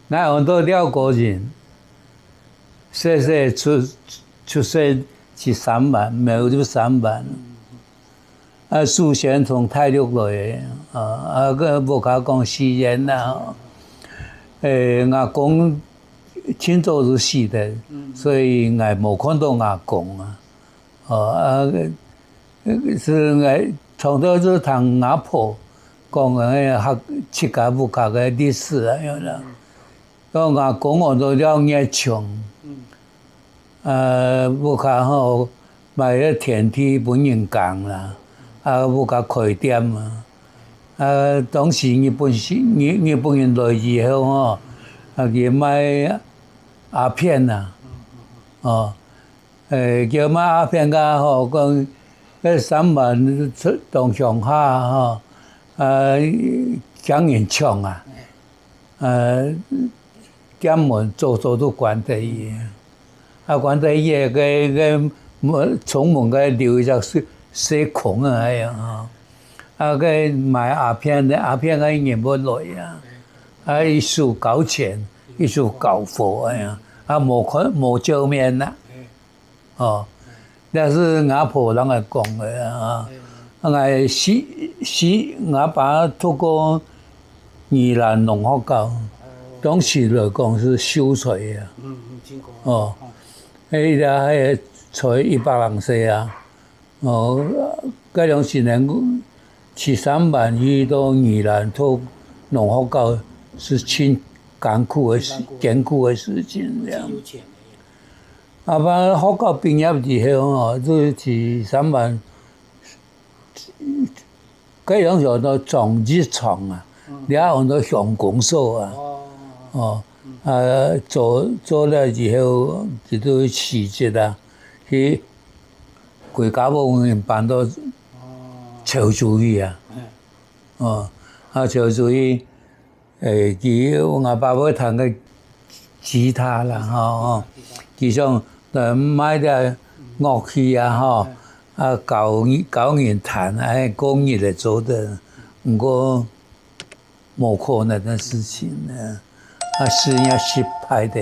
那很多辽国人，出生是3万，没有就3万。祖先从泰六来的，个无甲讲死人啦。阿公清早就死的，所以我无看到阿公啊。是我从头就听阿婆讲个七家五家个历史啊，样啦。讲阿公我都了眼穷，无卡吼买个田地本人工啦。无甲开店当时日本人来以后吼，去买鸦片啦，叫买鸦片甲吼讲，迄3万当上下吼，蒋元冲点门做都关在伊，关在伊个从门个留一只小孔个买鸦片个伊认不来伊输交钱，伊输交货无照面啦，那是阿婆人来讲的我爸透过宜兰农学校，当时来讲是收税迄个才100人岁改良是能73万去到宜兰读农学校是真艰苦的事情这样。把学校毕业以后就是3万，改良上到种子厂了后到乡公所做了以后就到辞职去国家公园办到潮州语潮州语我爸要弹个吉他啦其上买点乐器教人弹工艺来做的，不过无可能的事情是也失败的